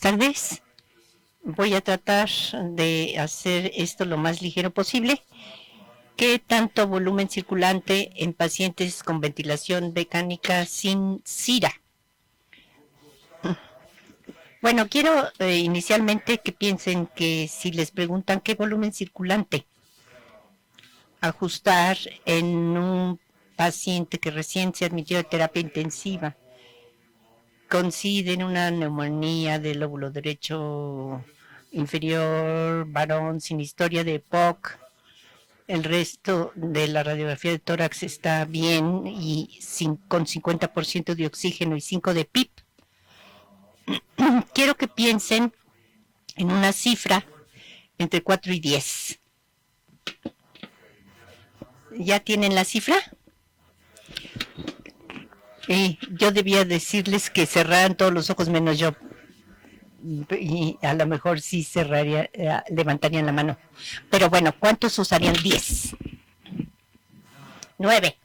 Buenas tardes. Voy a tratar de hacer esto lo más ligero posible. ¿Qué tanto volumen circulante en pacientes con ventilación mecánica sin CIRA? Bueno, quiero inicialmente que piensen que si les preguntan qué volumen circulante ajustar en un paciente que recién se admitió de terapia intensiva, consideren una neumonía del lóbulo derecho inferior, varón, sin historia de EPOC, el resto de la radiografía de tórax está bien y con 50% de oxígeno y 5 de PIP. Quiero que piensen en una cifra entre 4 y 10. ¿Ya tienen la cifra? Yo debía decirles que cerraran todos los ojos menos yo. Y a lo mejor sí cerraría, levantarían la mano. Pero bueno, ¿cuántos usarían 10? 9.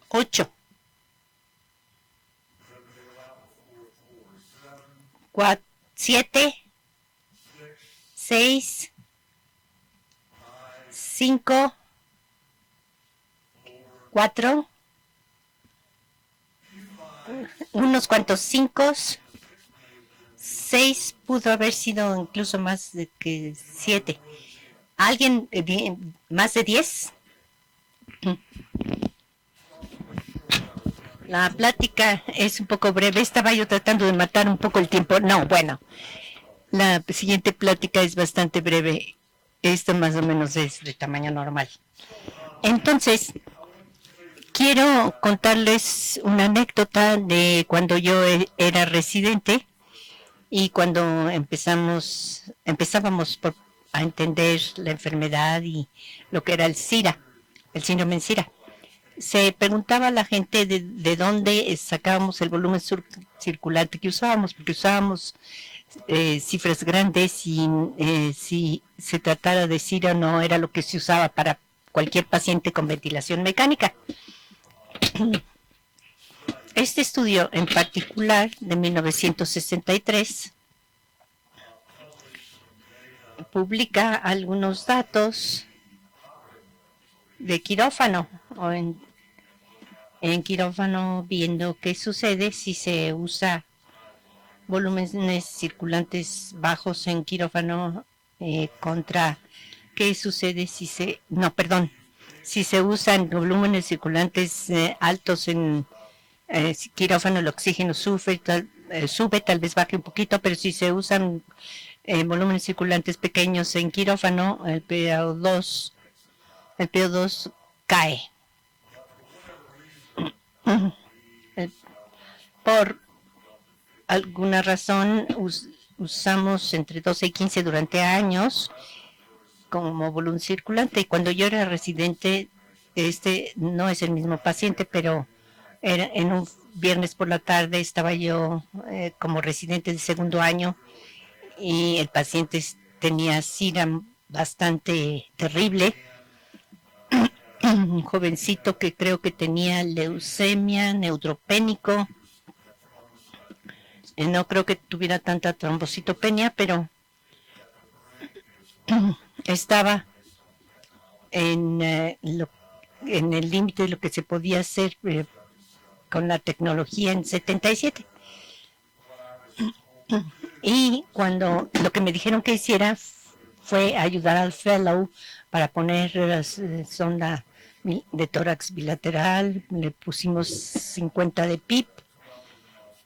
8. 4, 7. 6. 5. 4. Unos cuantos 5. 6 pudo haber sido incluso más de que 7. ¿Alguien más de 10? La plática es un poco breve. Estaba yo tratando de matar un poco el tiempo. No, bueno. La siguiente plática es bastante breve. Esto más o menos es de tamaño normal. Entonces, quiero contarles una anécdota de cuando yo era residente y cuando empezábamos a entender la enfermedad y lo que era el SIRA, el síndrome SIRA. Se preguntaba a la gente de dónde sacábamos el volumen circulante que usábamos, porque usábamos cifras grandes y si se tratara de SIRA no era lo que se usaba para cualquier paciente con ventilación mecánica. Este estudio en particular de 1963 publica algunos datos de quirófano o en quirófano, viendo qué sucede si se usa volúmenes circulantes bajos en quirófano contra qué sucede si si se usan volúmenes circulantes altos en quirófano, el oxígeno sube, tal vez baje un poquito, pero si se usan volúmenes circulantes pequeños en quirófano, el PO2 cae. Por alguna razón usamos entre 12 y 15 durante años como volumen circulante, y cuando yo era residente, este no es el mismo paciente, pero era en un viernes por la tarde estaba yo como residente de segundo año y el paciente tenía SIRA bastante terrible. Un jovencito que creo que tenía leucemia, neutropénico. No creo que tuviera tanta trombocitopenia, pero estaba en el límite de lo que se podía hacer con la tecnología en 77. Y cuando lo que me dijeron que hiciera fue ayudar al fellow para poner sonda de tórax bilateral, le pusimos 50 de PIP,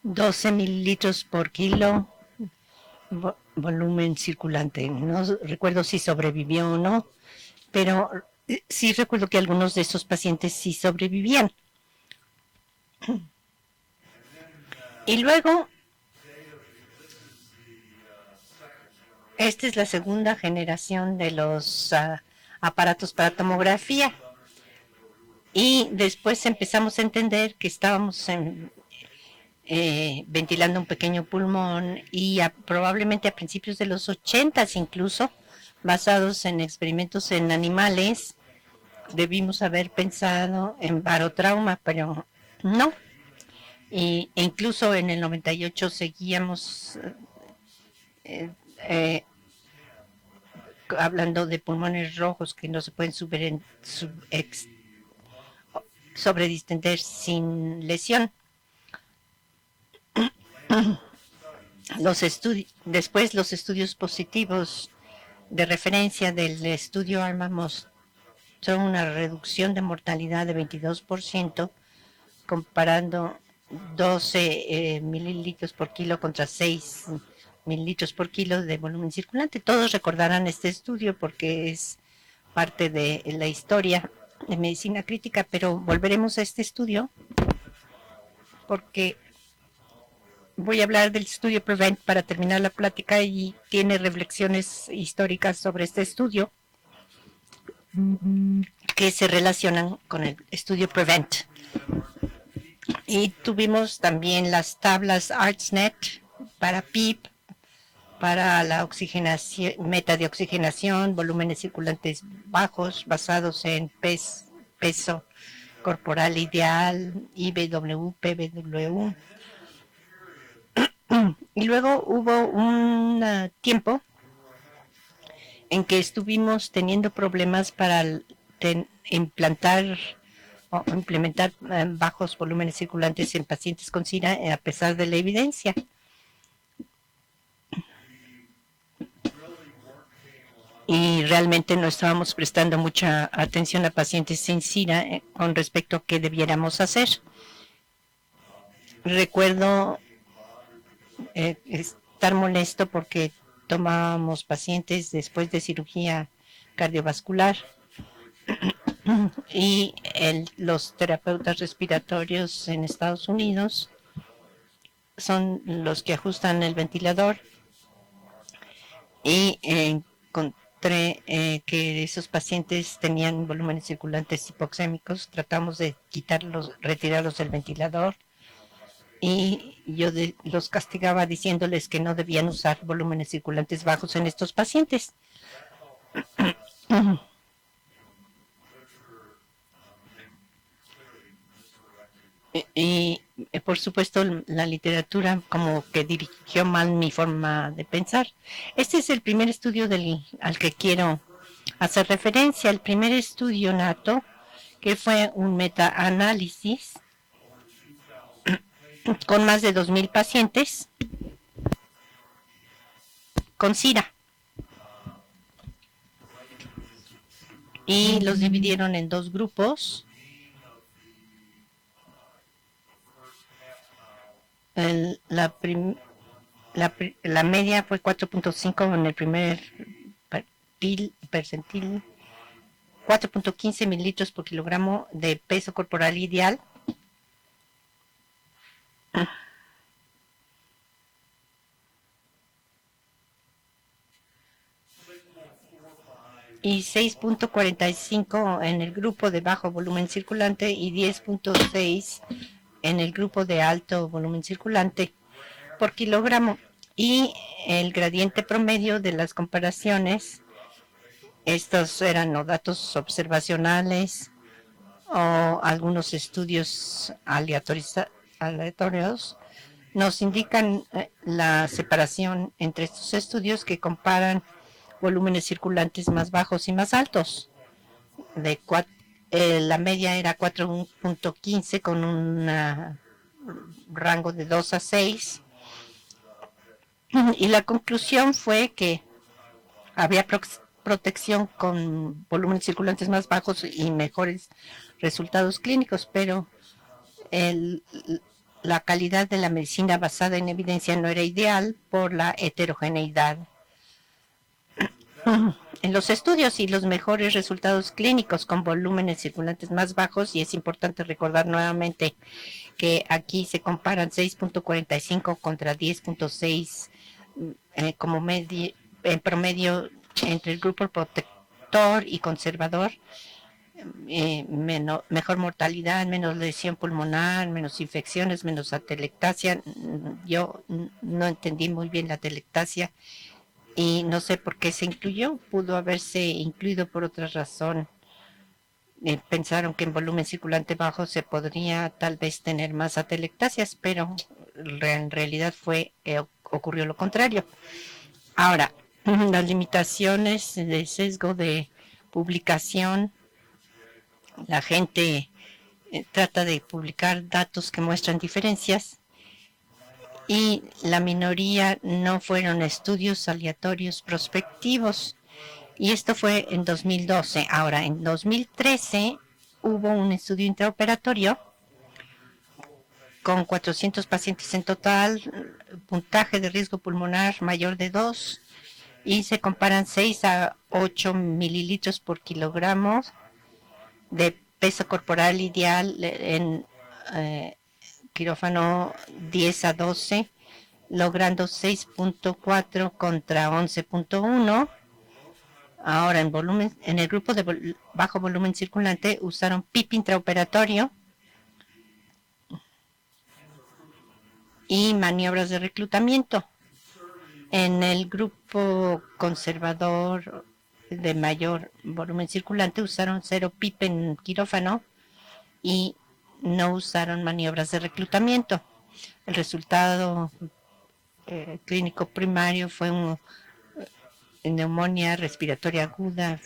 12 mililitros por kilo, volumen circulante. No recuerdo si sobrevivió o no, pero sí recuerdo que algunos de esos pacientes sí sobrevivían. Y luego, esta es la segunda generación de los aparatos para tomografía. Y después empezamos a entender que estábamos ventilando un pequeño pulmón y probablemente a principios de los 80 incluso, basados en experimentos en animales, debimos haber pensado en barotrauma, pero no. e incluso en el 98 seguíamos eh, eh, hablando de pulmones rojos que no se pueden sobredistender sin lesión. Después los estudios positivos de referencia del estudio ARMA mostró una reducción de mortalidad de 22% comparando 12 mililitros por kilo contra 6 mililitros por kilo de volumen circulante. Todos recordarán este estudio porque es parte de la historia de medicina crítica, pero volveremos a este estudio porque voy a hablar del estudio PREVENT para terminar la plática y tiene reflexiones históricas sobre este estudio que se relacionan con el estudio PREVENT. Y tuvimos también las tablas ArtsNet para PIP, para la oxigenación, meta de oxigenación, volúmenes circulantes bajos basados en peso corporal ideal, IBW, PBW. Y luego hubo un tiempo en que estuvimos teniendo problemas para implementar bajos volúmenes circulantes en pacientes con SIDA a pesar de la evidencia. Y realmente no estábamos prestando mucha atención a pacientes sin SIDA con respecto a qué debiéramos hacer. Recuerdo estar molesto porque tomábamos pacientes después de cirugía cardiovascular y los terapeutas respiratorios en Estados Unidos son los que ajustan el ventilador y encontré que esos pacientes tenían volúmenes circulantes hipoxémicos. Tratamos de retirarlos del ventilador y yo los castigaba diciéndoles que no debían usar volúmenes circulantes bajos en estos pacientes. Y por supuesto la literatura como que dirigió mal mi forma de pensar. Este es el primer estudio al que quiero hacer referencia, el primer estudio nato, que fue un metaanálisis con más de 2,000 pacientes con SIDA. Y los dividieron en dos grupos. La media fue 4.5 en el primer percentil, 4.15 mililitros por kilogramo de peso corporal ideal. Y 6.45 en el grupo de bajo volumen circulante y 10.6 en el grupo de alto volumen circulante por kilogramo. Y el gradiente promedio de las comparaciones, estos eran los datos observacionales o algunos estudios aleatorios, nos indican la separación entre estos estudios que comparan volúmenes circulantes más bajos y más altos. La media era 4.15 con un rango de 2 a 6. Y la conclusión fue que había protección con volúmenes circulantes más bajos y mejores resultados clínicos, pero la calidad de la medicina basada en evidencia no era ideal por la heterogeneidad en los estudios y los mejores resultados clínicos con volúmenes circulantes más bajos. Y es importante recordar nuevamente que aquí se comparan 6.45 contra 10.6 como en promedio entre el grupo protector y conservador. Mejor mortalidad, menos lesión pulmonar, menos infecciones, menos atelectasia. Yo no entendí muy bien la atelectasia y no sé por qué se incluyó. Pudo haberse incluido por otra razón. Pensaron que en volumen circulante bajo se podría tal vez tener más atelectasias, pero en realidad ocurrió lo contrario. Ahora, las limitaciones de sesgo de publicación, la gente trata de publicar datos que muestran diferencias y la minoría no fueron estudios aleatorios prospectivos. Y esto fue en 2012. Ahora, en 2013 hubo un estudio intraoperatorio con 400 pacientes en total, puntaje de riesgo pulmonar mayor de 2, y se comparan 6 a 8 mililitros por kilogramo de peso corporal ideal en quirófano 10 a 12, logrando 6.4 contra 11.1. Ahora, en el grupo de bajo volumen circulante usaron PIP intraoperatorio y maniobras de reclutamiento. En el grupo conservador de mayor volumen circulante usaron 0 PIP en quirófano y no usaron maniobras de reclutamiento. El resultado clínico primario fue neumonía respiratoria aguda,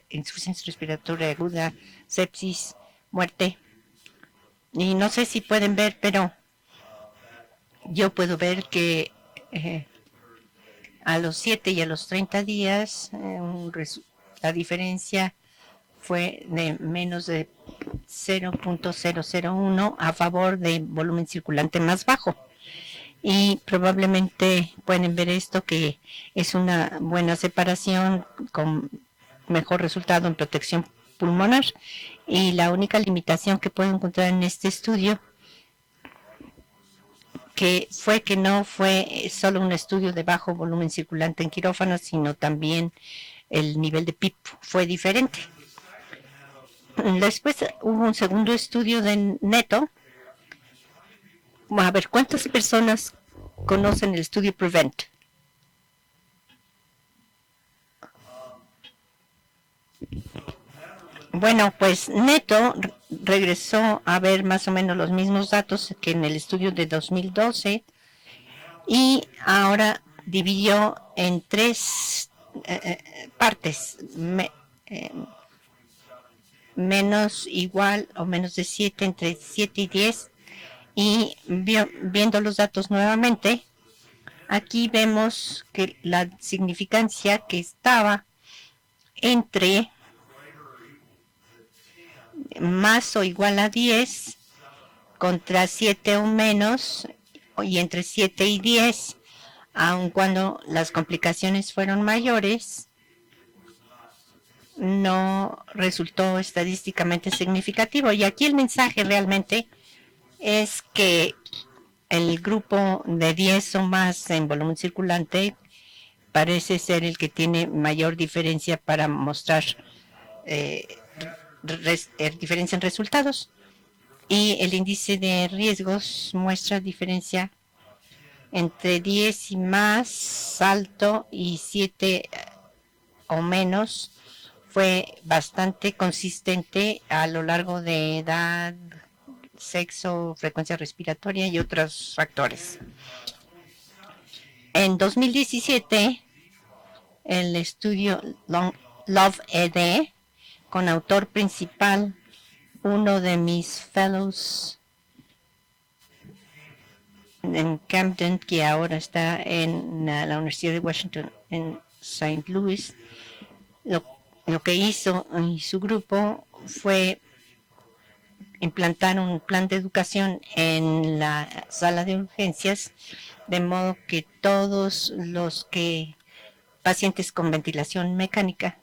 insuficiencia respiratoria aguda, sepsis, muerte. Y no sé si pueden ver, pero yo puedo ver que a los 7 y a los 30 días la diferencia fue de menos de 0.001 a favor de volumen circulante más bajo. Y probablemente pueden ver esto, que es una buena separación con mejor resultado en protección pulmonar. Y la única limitación que puedo encontrar en este estudio que no fue solo un estudio de bajo volumen circulante en quirófano, sino también el nivel de PIP fue diferente. Después hubo un segundo estudio de neto. A ver, ¿cuántas personas conocen el estudio PREVENT? Bueno, pues neto regresó a ver más o menos los mismos datos que en el estudio de 2012 y ahora dividió en 3 partes, menos, igual o menos de 7, entre 7 y 10, y viendo los datos nuevamente, aquí vemos que la significancia que estaba entre más o igual a 10 contra 7 o menos, y entre 7 y 10, aun cuando las complicaciones fueron mayores, no resultó estadísticamente significativo. Y aquí el mensaje realmente es que el grupo de 10 o más en volumen circulante parece ser el que tiene mayor diferencia para mostrar diferencia en resultados. Y el índice de riesgos muestra diferencia entre 10 y más alto y 7 o menos. Fue bastante consistente a lo largo de edad, sexo, frecuencia respiratoria y otros factores. En 2017, el estudio LOVE-ED, con autor principal uno de mis fellows en Camden, que ahora está en la Universidad de Washington en St. Louis, lo que hizo y su grupo fue implantar un plan de educación en la sala de urgencias, de modo que todos los pacientes con ventilación mecánica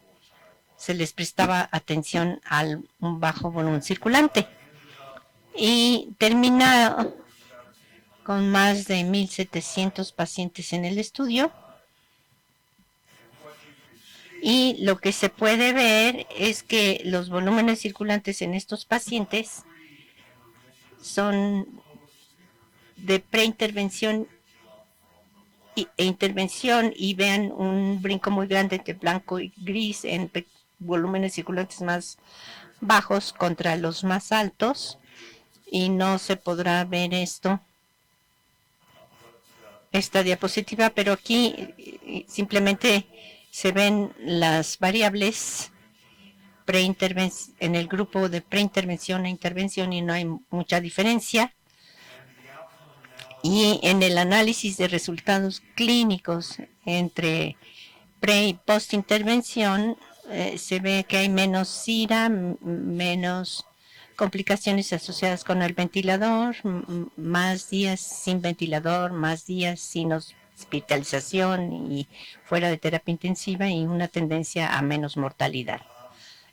se les prestaba atención al bajo volumen circulante. Y termina con más de 1,700 pacientes en el estudio. Y lo que se puede ver es que los volúmenes circulantes en estos pacientes son de preintervención e intervención, y vean un brinco muy grande entre blanco y gris en volúmenes circulantes más bajos contra los más altos, y no se podrá ver esta diapositiva, pero aquí simplemente se ven las variables en el grupo de preintervención e intervención, y no hay mucha diferencia. Y en el análisis de resultados clínicos entre pre y post intervención, se ve que hay menos SIRA, menos complicaciones asociadas con el ventilador, más días sin ventilador, más días sin hospitalización y fuera de terapia intensiva, y una tendencia a menos mortalidad.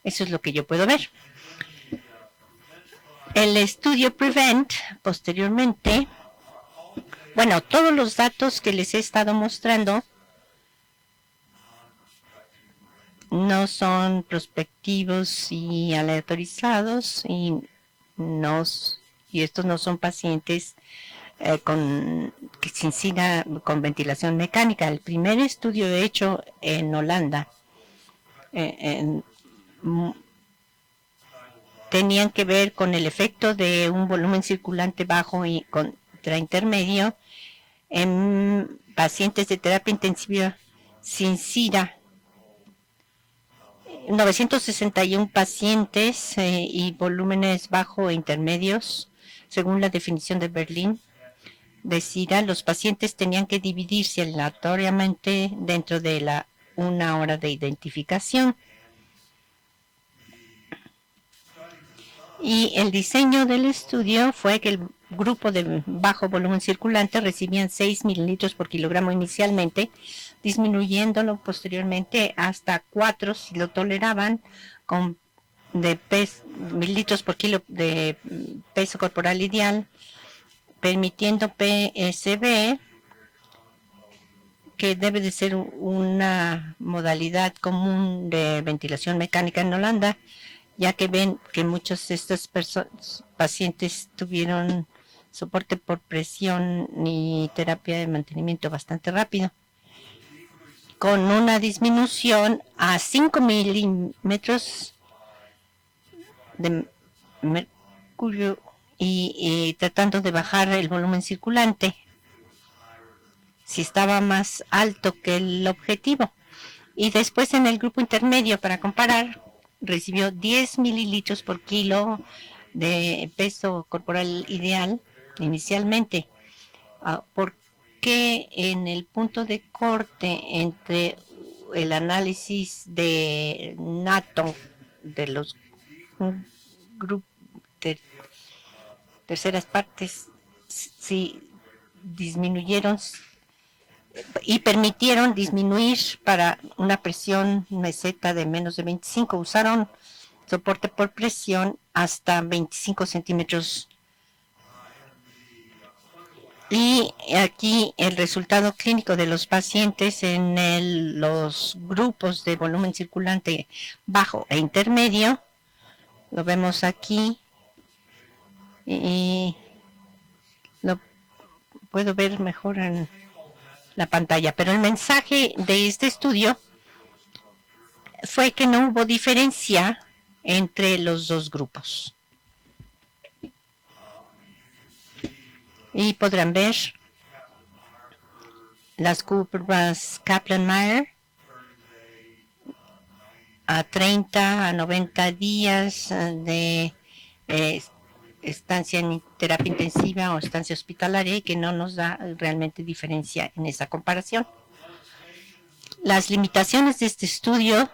Eso es lo que yo puedo ver. El estudio PREVENT, posteriormente, bueno, todos los datos que les he estado mostrando no son prospectivos y aleatorizados, y estos no son pacientes sin SIDA con ventilación mecánica. El primer estudio hecho en Holanda tenían que ver con el efecto de un volumen circulante bajo y contra intermedio en pacientes de terapia intensiva sin SIDA. 961 pacientes y volúmenes bajo e intermedios, según la definición de Berlín de SIDA. Los pacientes tenían que dividirse aleatoriamente dentro de una hora de identificación. Y el diseño del estudio fue que el grupo de bajo volumen circulante recibían 6 mililitros por kilogramo inicialmente, disminuyéndolo posteriormente hasta 4 si lo toleraban, de mililitros por kilo de peso corporal ideal, permitiendo PSB, que debe de ser una modalidad común de ventilación mecánica en Holanda, ya que ven que muchos de estos pacientes tuvieron soporte por presión y terapia de mantenimiento bastante rápido, con una disminución a 5 milímetros de mercurio y tratando de bajar el volumen circulante si estaba más alto que el objetivo. Y después, en el grupo intermedio, para comparar, recibió 10 mililitros por kilo de peso corporal ideal inicialmente. ¿Por qué en el punto de corte entre el análisis de NATO de los grupos de terceras partes sí disminuyeron y permitieron disminuir para una presión meseta de menos de 25? Usaron soporte por presión hasta 25 centímetros. Y aquí el resultado clínico de los pacientes en los grupos de volumen circulante bajo e intermedio, lo vemos aquí, y lo puedo ver mejor en la pantalla, pero el mensaje de este estudio fue que no hubo diferencia entre los dos grupos. Y podrán ver las curvas Kaplan-Meier a 30 a 90 días de estancia en terapia intensiva o estancia hospitalaria, y que no nos da realmente diferencia en esa comparación. Las limitaciones de este estudio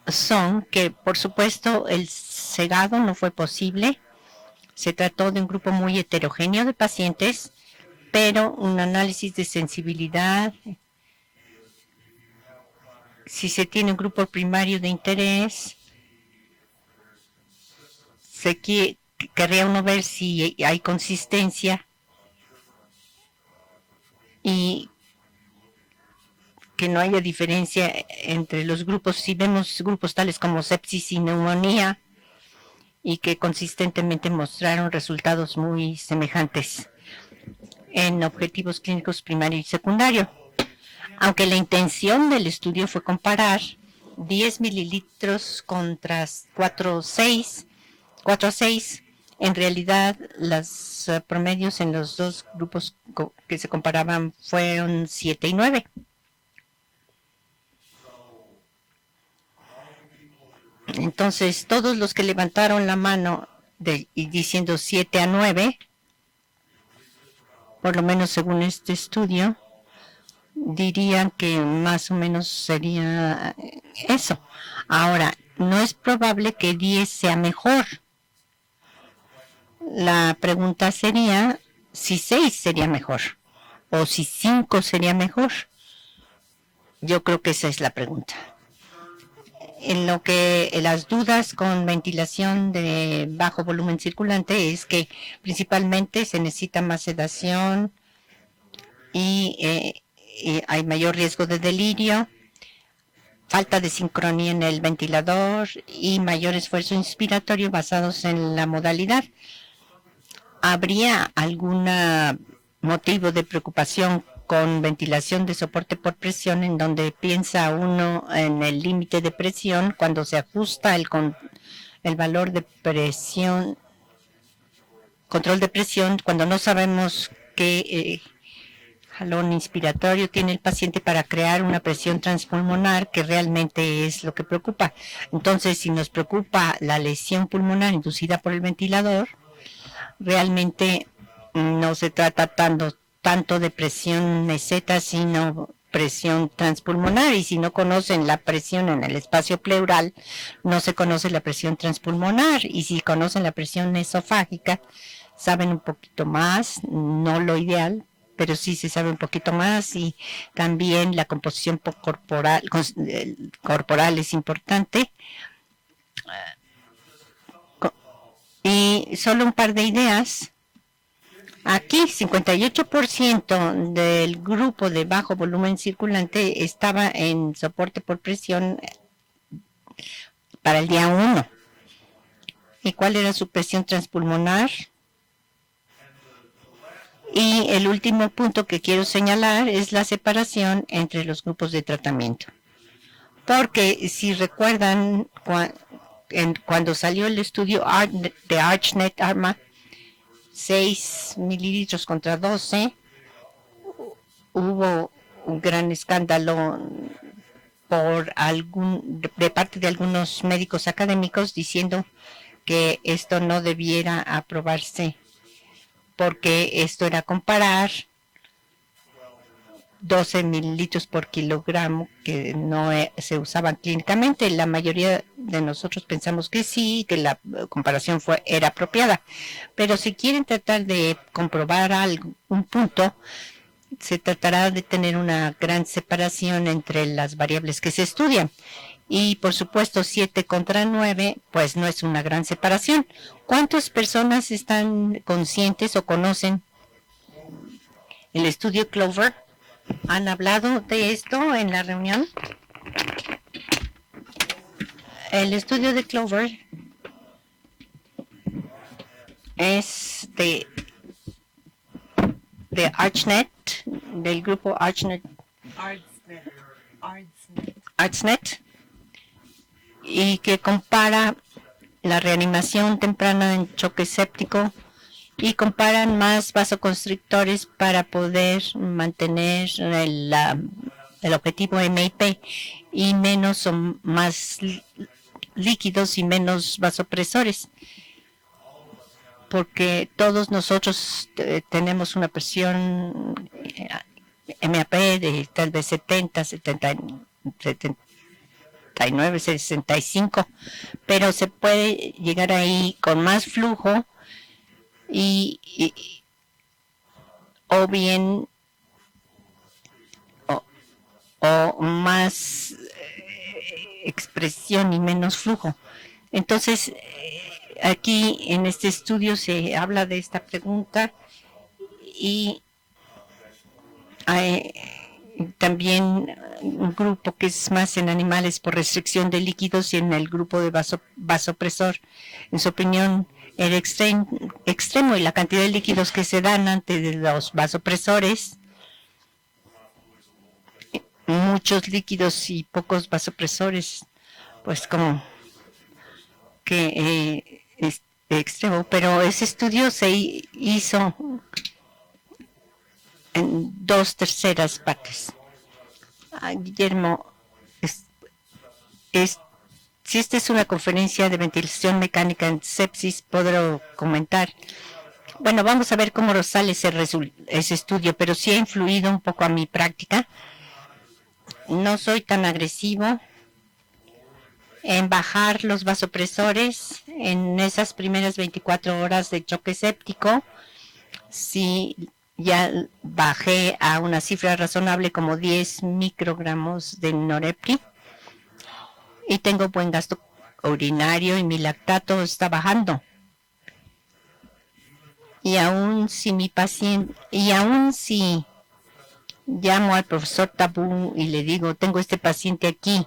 son que, por supuesto, el cegado no fue posible. Se trató de un grupo muy heterogéneo de pacientes, pero un análisis de sensibilidad, si se tiene un grupo primario de interés, querría uno ver si hay consistencia y que no haya diferencia entre los grupos. Si vemos grupos tales como sepsis y neumonía, y que consistentemente mostraron resultados muy semejantes en objetivos clínicos primario y secundario. Aunque la intención del estudio fue comparar 10 mililitros contra 4 a 6. En realidad, los promedios en los dos grupos que se comparaban fueron 7 y 9. Entonces, todos los que levantaron la mano y diciendo 7 a 9, por lo menos según este estudio, dirían que más o menos sería eso. Ahora, no es probable que 10 sea mejor. La pregunta sería si 6 sería mejor o si 5 sería mejor. Yo creo que esa es la pregunta. En lo que las dudas con ventilación de bajo volumen circulante es que principalmente se necesita más sedación y hay mayor riesgo de delirio, falta de sincronía en el ventilador y mayor esfuerzo inspiratorio basados en la modalidad. ¿Habría algún motivo de preocupación con ventilación de soporte por presión en donde piensa uno en el límite de presión cuando se ajusta el valor de presión, control de presión, cuando no sabemos qué jalón inspiratorio tiene el paciente para crear una presión transpulmonar, que realmente es lo que preocupa? Entonces, si nos preocupa la lesión pulmonar inducida por el ventilador, realmente no se trata tanto de presión meseta, sino presión transpulmonar, y si no conocen la presión en el espacio pleural, no se conoce la presión transpulmonar, y si conocen la presión esofágica, saben un poquito más, no lo ideal, pero sí se sabe un poquito más, y también la composición corporal es importante. Y solo un par de ideas. Aquí 58% del grupo de bajo volumen circulante estaba en soporte por presión para el día 1. ¿Y cuál era su presión transpulmonar? Y el último punto que quiero señalar es la separación entre los grupos de tratamiento. Porque si recuerdan, cuando salió el estudio de ArchNet-ARMA, 6 mililitros contra 12, hubo un gran escándalo de parte de algunos médicos académicos diciendo que esto no debiera aprobarse porque esto era comparar 12 mililitros por kilogramo que no se usaban clínicamente. La mayoría de nosotros pensamos que sí, que la comparación era apropiada. Pero si quieren tratar de comprobar un punto, se tratará de tener una gran separación entre las variables que se estudian. Y por supuesto 7 contra 9, pues no es una gran separación. ¿Cuántas personas están conscientes o conocen el estudio Clover? ¿Han hablado de esto en la reunión? El estudio de Clover es de ArchNet, del grupo ArchNet, y que compara la reanimación temprana en choque séptico y comparan más vasoconstrictores para poder mantener el objetivo MIP y menos o más líquidos y menos vasopresores, porque todos nosotros tenemos una presión MAP de tal vez 70, 79, 65, pero se puede llegar ahí con más flujo o bien o más expresión y menos flujo. Entonces, aquí en este estudio se habla de esta pregunta y hay también un grupo que es más en animales por restricción de líquidos y en el grupo de vasopresor. En su opinión, el extremo y la cantidad de líquidos que se dan antes de los vasopresores, muchos líquidos y pocos vasopresores, pues como que es extremo, pero ese estudio se hizo en 2/3 partes. Guillermo, si esta es una conferencia de ventilación mecánica en sepsis, podré comentar. Bueno, vamos a ver cómo sale ese estudio, pero sí ha influido un poco a mi práctica. No soy tan agresivo en bajar los vasopresores en esas primeras 24 horas de choque séptico. Sí, ya bajé a una cifra razonable como 10 microgramos de norepri y tengo buen gasto urinario y mi lactato está bajando. Y aún si llamo al profesor Tabú y le digo, tengo este paciente aquí,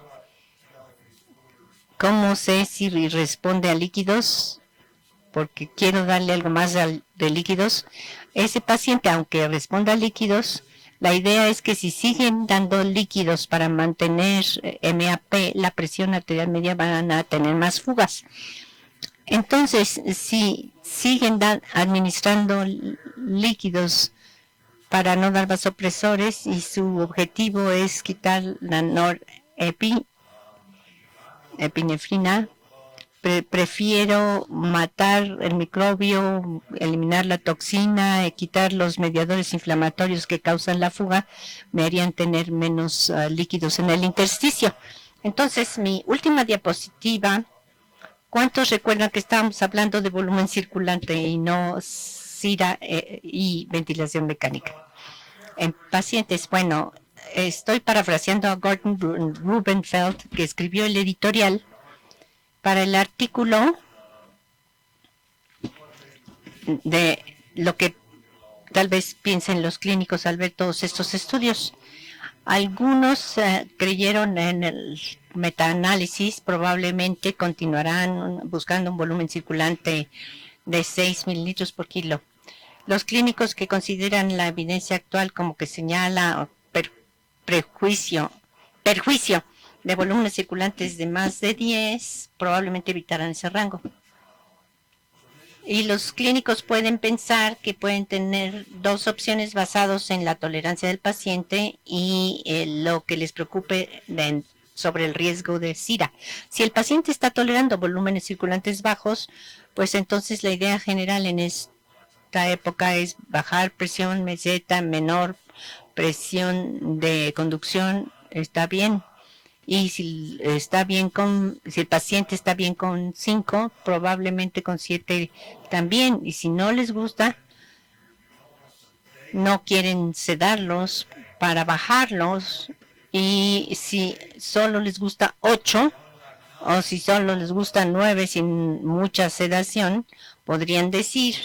¿cómo sé si responde a líquidos? Porque quiero darle algo más de líquidos. Ese paciente, aunque responda a líquidos, la idea es que si siguen dando líquidos para mantener MAP, la presión arterial media, van a tener más fugas. Entonces, si siguen administrando líquidos para no dar vasopresores y su objetivo es quitar la norepinefrina, prefiero matar el microbio, eliminar la toxina, quitar los mediadores inflamatorios que causan la fuga, me harían tener menos líquidos en el intersticio. Entonces, mi última diapositiva, ¿cuántos recuerdan que estábamos hablando de volumen circulante y no SIRA y ventilación mecánica? En pacientes, bueno, estoy parafraseando a Gordon Rubenfeld, que escribió el editorial para el artículo de lo que tal vez piensen los clínicos al ver todos estos estudios. Algunos creyeron en el metaanálisis, probablemente continuarán buscando un volumen circulante de 6 mililitros por kilo. Los clínicos que consideran la evidencia actual como que señala perjuicio de volúmenes circulantes de más de 10, probablemente evitarán ese rango. Y los clínicos pueden pensar que pueden tener dos opciones basados en la tolerancia del paciente y lo que les preocupe sobre el riesgo de SIRA. Si el paciente está tolerando volúmenes circulantes bajos, pues entonces la idea general en esta época es bajar presión meseta, menor presión de conducción, está bien. Y si el paciente está bien con 5, probablemente con 7 también. Y si no les gusta, no quieren sedarlos para bajarlos. Y si solo les gusta 8, o si solo les gusta 9 sin mucha sedación, podrían decir,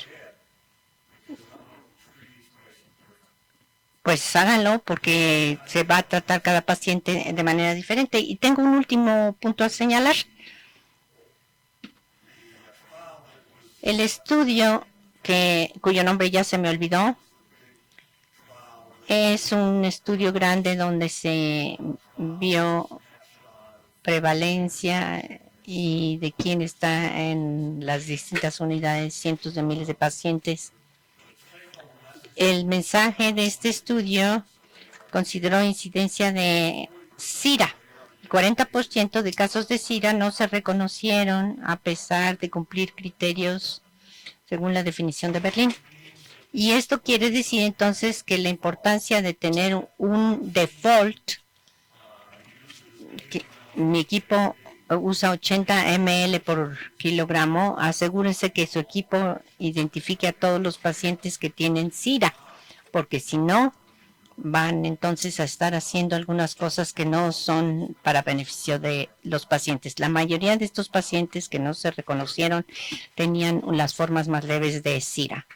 pues háganlo porque se va a tratar cada paciente de manera diferente. Y tengo un último punto a señalar. El estudio, cuyo nombre ya se me olvidó, es un estudio grande donde se vio prevalencia y de quién está en las distintas unidades, cientos de miles de pacientes. El mensaje de este estudio consideró incidencia de SIRA. El 40% de casos de SIRA no se reconocieron a pesar de cumplir criterios según la definición de Berlín. Y esto quiere decir entonces que la importancia de tener un default, que mi equipo usa 80 ml por kilogramo, asegúrense que su equipo identifique a todos los pacientes que tienen SIRA, porque si no, van entonces a estar haciendo algunas cosas que no son para beneficio de los pacientes. La mayoría de estos pacientes que no se reconocieron tenían las formas más leves de SIRA.